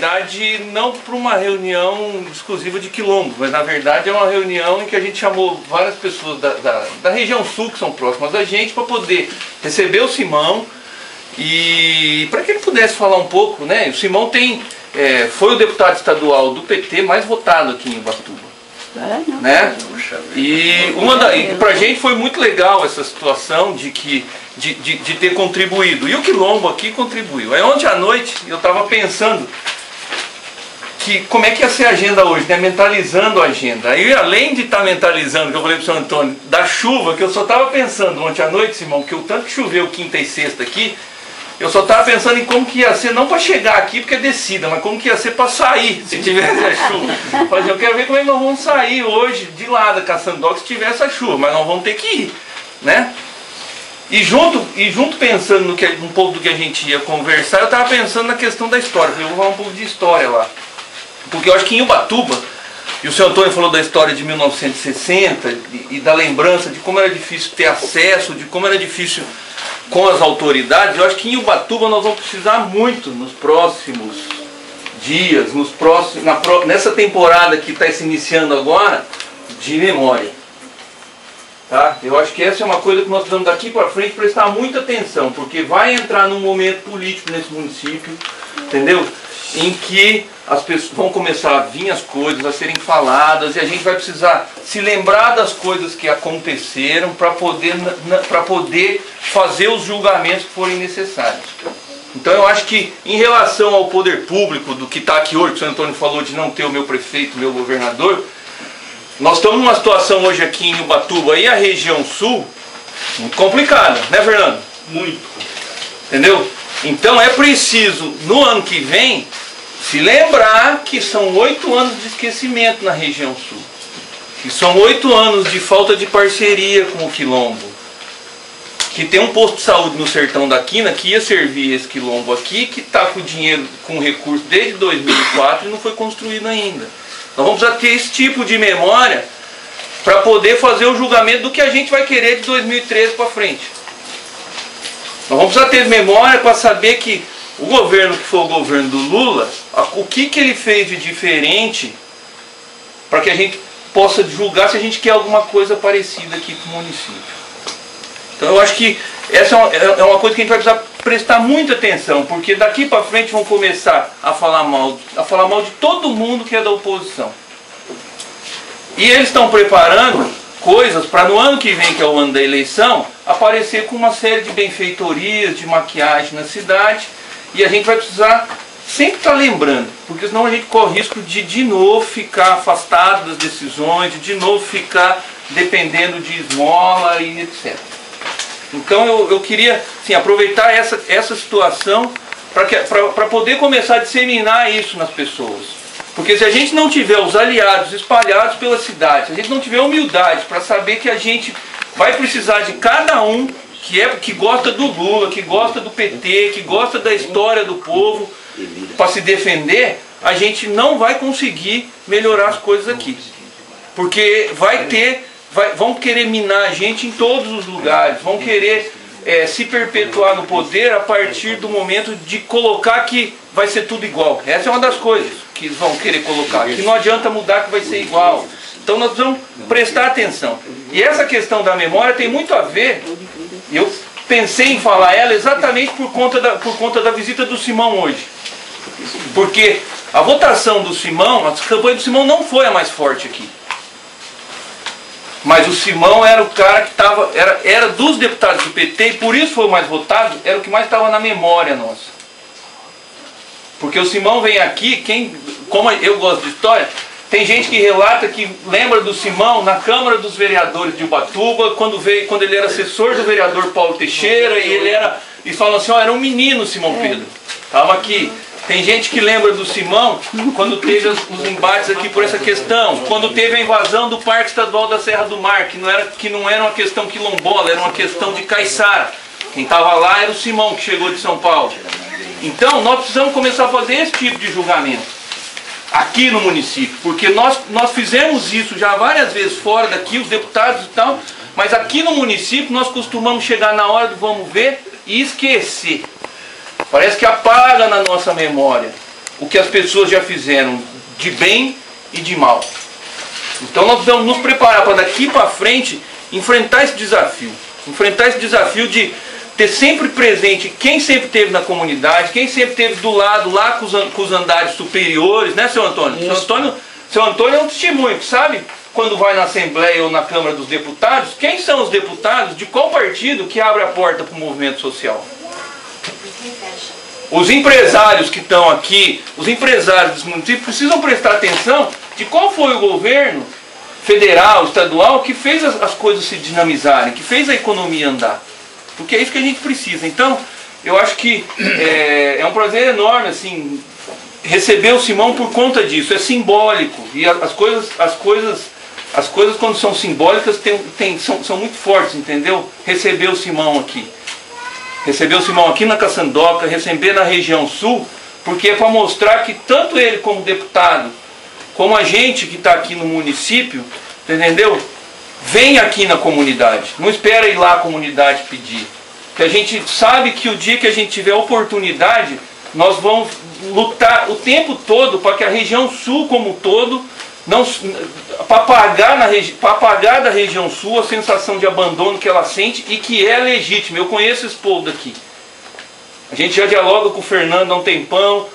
verdade, não para uma reunião exclusiva de quilombo, mas na verdade é uma reunião em que a gente chamou várias pessoas da região sul, que são próximas da gente, para poder receber o Simão e para que ele pudesse falar um pouco, né? O Simão foi o deputado estadual do PT mais votado aqui em Ubatuba. Né? E pra gente foi muito legal essa situação de ter contribuído. E o quilombo aqui contribuiu. Aí ontem à noite eu estava pensando que como é que ia ser a agenda hoje, né? Mentalizando a agenda. Aí além de estar mentalizando, que eu falei para o São Antônio, da chuva, que eu só estava pensando ontem à noite, Simão, que o tanto que choveu quinta e sexta aqui, eu só estava pensando em como que ia ser, não para chegar aqui porque é descida, mas como que ia ser para sair se tivesse a chuva. Eu quero ver como é que nós vamos sair hoje de lá da Caçandoca se tivesse a chuva, mas nós vamos ter que ir, né? E junto pensando um pouco do que a gente ia conversar, eu estava pensando na questão da história. Eu vou falar um pouco de história lá. Porque eu acho que em Ubatuba, e o senhor Antônio falou da história de 1960 e da lembrança de como era difícil ter acesso, de como era difícil com as autoridades. Eu acho que em Ubatuba nós vamos precisar muito nos próximos dias, nessa temporada que está se iniciando agora, de memória. Tá? Eu acho que essa é uma coisa que nós precisamos daqui para frente prestar muita atenção, porque vai entrar num momento político nesse município, entendeu? Em que as pessoas vão começar a vir as coisas a serem faladas e a gente vai precisar se lembrar das coisas que aconteceram para poder fazer os julgamentos que forem necessários. Então eu acho que em relação ao poder público, do que está aqui hoje, que o senhor Antônio falou de não ter o meu prefeito, o meu governador, nós estamos numa situação hoje aqui em Ubatuba e a região sul muito complicada, né, Fernando? Muito. Entendeu? Então é preciso, no ano que vem, se lembrar que são 8 anos de esquecimento na região sul. Que são 8 anos de falta de parceria com o quilombo. Que tem um posto de saúde no sertão da Quina que ia servir esse quilombo aqui, que está com dinheiro, com recurso desde 2004 e não foi construído ainda. Nós vamos precisar ter esse tipo de memória para poder fazer o julgamento do que a gente vai querer de 2013 para frente. Nós vamos precisar ter memória para saber que o governo que foi o governo do Lula, o que ele fez de diferente para que a gente possa julgar se a gente quer alguma coisa parecida aqui com o município. Então eu acho que essa é uma coisa que a gente vai precisar prestar muita atenção, porque daqui para frente vão começar a falar mal de todo mundo que é da oposição. E eles estão preparando coisas para no ano que vem, que é o ano da eleição, aparecer com uma série de benfeitorias, de maquiagem na cidade, e a gente vai precisar sempre estar lembrando, porque senão a gente corre risco de novo ficar afastado das decisões, de novo ficar dependendo de esmola e etc. Então eu queria assim, aproveitar essa situação para poder começar a disseminar isso nas pessoas. Porque se a gente não tiver os aliados espalhados pela cidade, se a gente não tiver humildade para saber que a gente vai precisar de cada um que gosta do Lula, que gosta do PT, que gosta da história do povo, para se defender, a gente não vai conseguir melhorar as coisas aqui. Porque vão querer minar a gente em todos os lugares, vão querer se perpetuar no poder a partir do momento de colocar que vai ser tudo igual. Essa é uma das coisas que vão querer colocar, que não adianta mudar, que vai ser igual. Então nós precisamos prestar atenção. E essa questão da memória tem muito a ver, eu pensei em falar ela exatamente por conta da visita do Simão hoje. Porque a votação do Simão, a campanha do Simão não foi a mais forte aqui. Mas o Simão era o cara que estava, era dos deputados do PT, e por isso foi o mais votado, era o que mais estava na memória nossa. Porque o Simão vem aqui, como eu gosto de história, tem gente que relata que lembra do Simão na Câmara dos Vereadores de Ubatuba, quando ele era assessor do vereador Paulo Teixeira, e falam assim, era um menino Simão Pedro, estava aqui. Tem gente que lembra do Simão quando teve os embates aqui por essa questão, quando teve a invasão do Parque Estadual da Serra do Mar, que não era uma questão quilombola, era uma questão de caiçara. Quem estava lá era o Simão, que chegou de São Paulo. Então nós precisamos começar a fazer esse tipo de julgamento aqui no município, porque nós fizemos isso já várias vezes fora daqui, os deputados e tal, mas aqui no município nós costumamos chegar na hora do vamos ver e esquecer. Parece que apaga na nossa memória. o que as pessoas já fizeram de bem e de mal. Então nós precisamos nos preparar para daqui para frente enfrentar esse desafio. Enfrentar esse desafio de ter sempre presente quem sempre esteve na comunidade, quem sempre esteve do lado, lá com os andares superiores, né, seu Antônio? Seu Antônio é um testemunho, sabe? Quando vai na Assembleia ou na Câmara dos Deputados, quem são os deputados de qual partido que abre a porta para o movimento social? Os empresários que estão aqui, os empresários dos municípios precisam prestar atenção de qual foi o governo federal, estadual, que fez as coisas se dinamizarem, que fez a economia andar. Porque é isso que a gente precisa. Então, eu acho que é um prazer enorme assim, receber o Simão por conta disso. É simbólico. E as coisas quando são simbólicas são muito fortes, entendeu? Receber o Simão aqui. Receber o Simão aqui na Caçandoca, receber na região sul, porque é para mostrar que tanto ele como deputado, como a gente que está aqui no município, entendeu? Vem aqui na comunidade, não espera ir lá a comunidade pedir. Porque a gente sabe que o dia que a gente tiver oportunidade, nós vamos lutar o tempo todo para que a região sul como um todo, para apagar da região sul a sensação de abandono que ela sente e que é legítima. Eu conheço esse povo daqui. A gente já dialoga com o Fernando há um tempão,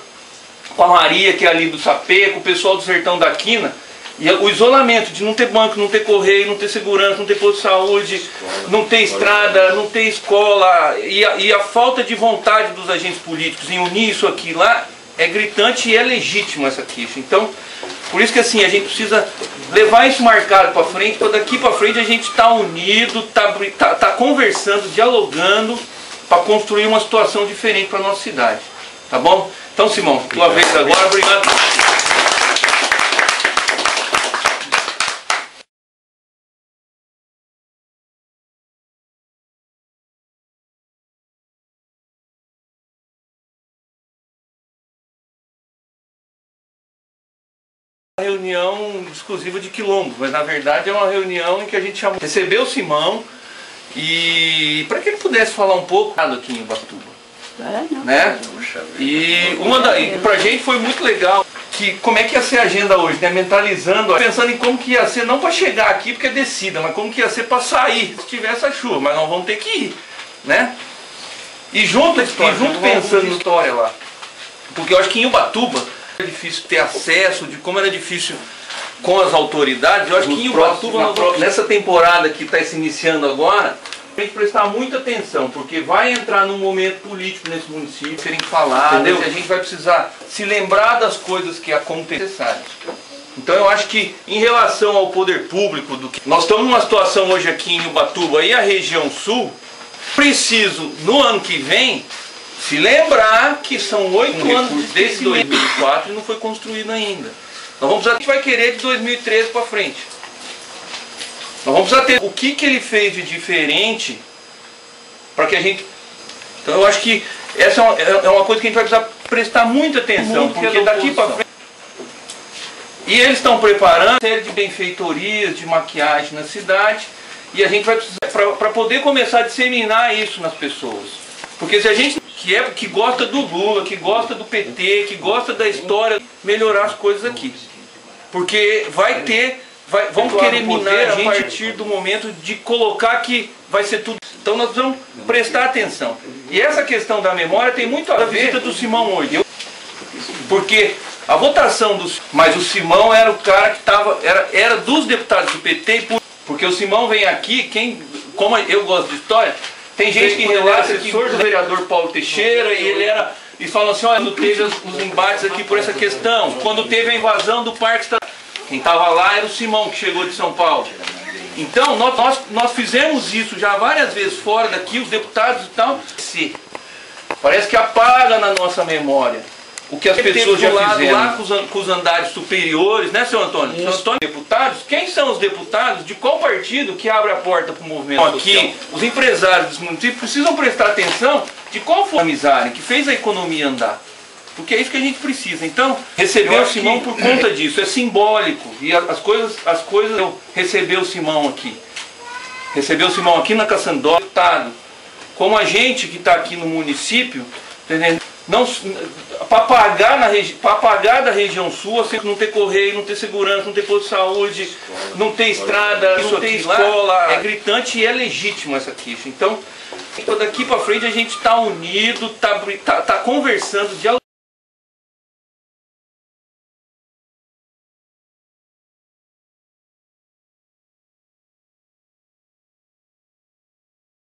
com a Maria, que é ali do Sapê, com o pessoal do Sertão da Quina. E o isolamento de não ter banco, não ter correio, não ter segurança, não ter posto de saúde, não ter estrada, não ter escola, e a falta de vontade dos agentes políticos em unir isso aqui e lá é gritante e é legítima essa queixa. Então, por isso que assim, a gente precisa levar isso marcado para frente, para daqui para frente a gente estar unido, tá conversando, dialogando, para construir uma situação diferente para a nossa cidade. Tá bom? Então, Simão, tua vez agora, obrigado. Reunião exclusiva de Quilombo, mas na verdade é uma reunião em que a gente recebeu o Simão e para que ele pudesse falar um pouco aqui em Ubatuba, né? E pra gente foi muito legal que como é que ia ser a agenda hoje, né? Mentalizando, pensando em como que ia ser, não para chegar aqui porque é descida, mas como que ia ser para sair se tivesse a chuva, mas nós vamos ter que ir, né? E junto pensando em história lá, porque eu acho que em Ubatuba é difícil ter acesso, de como era difícil com as autoridades. Eu acho que em Ubatuba, nessa temporada que está se iniciando agora, tem que prestar muita atenção, porque vai entrar num momento político nesse município, serem faladas, e a gente vai precisar se lembrar das coisas que aconteceram. Então eu acho que em relação ao poder público, nós estamos numa situação hoje aqui em Ubatuba e a região sul, preciso no ano que vem se lembrar que são 8 anos desde 2004 e não foi construído ainda. A gente vai querer de 2013 para frente. Nós vamos precisar ter o que ele fez de diferente para que a gente... Então eu acho que essa é uma coisa que a gente vai precisar prestar muita atenção, porque daqui para frente... E eles estão preparando uma série de benfeitorias, de maquiagem na cidade, e a gente vai precisar, para poder começar a disseminar isso nas pessoas. Porque se a gente que gosta do Lula, que gosta do PT, que gosta da história, melhorar as coisas aqui. Porque vão querer minar a gente a partir do momento de colocar que vai ser tudo. Então nós vamos prestar atenção. E essa questão da memória tem muito a ver com a visita do Simão hoje. Porque a votação mas o Simão era o cara que era dos deputados do PT, porque o Simão vem aqui, como eu gosto de história, tem gente que relata que o vereador Paulo Teixeira e falam assim, olha, teve os embates aqui por essa questão. Quando teve a invasão do Parque Estadual, quem estava lá era o Simão, que chegou de São Paulo. Então, nós fizemos isso já várias vezes fora daqui, os deputados e tal. Parece que apaga na nossa memória o que as pessoas já fizeram lá com os andares superiores, né, seu Antônio? Seu Antônio, deputados, quem são os deputados de qual partido que abre a porta para o movimento social? Aqui, os empresários dos municípios precisam prestar atenção de qual foi a amizade que fez a economia andar. Porque é isso que a gente precisa. Então, receber o Simão por conta disso, é simbólico. E eu receber o Simão aqui. Receber o Simão aqui na Caçandoca, como a gente que está aqui no município, entendeu? para pagar da região sul, assim, não ter correio, não ter segurança, não ter posto de saúde, não ter estrada, não ter escola. É gritante e é legítimo essa queixa. Então, daqui para frente a gente está unido, está conversando, dialogando.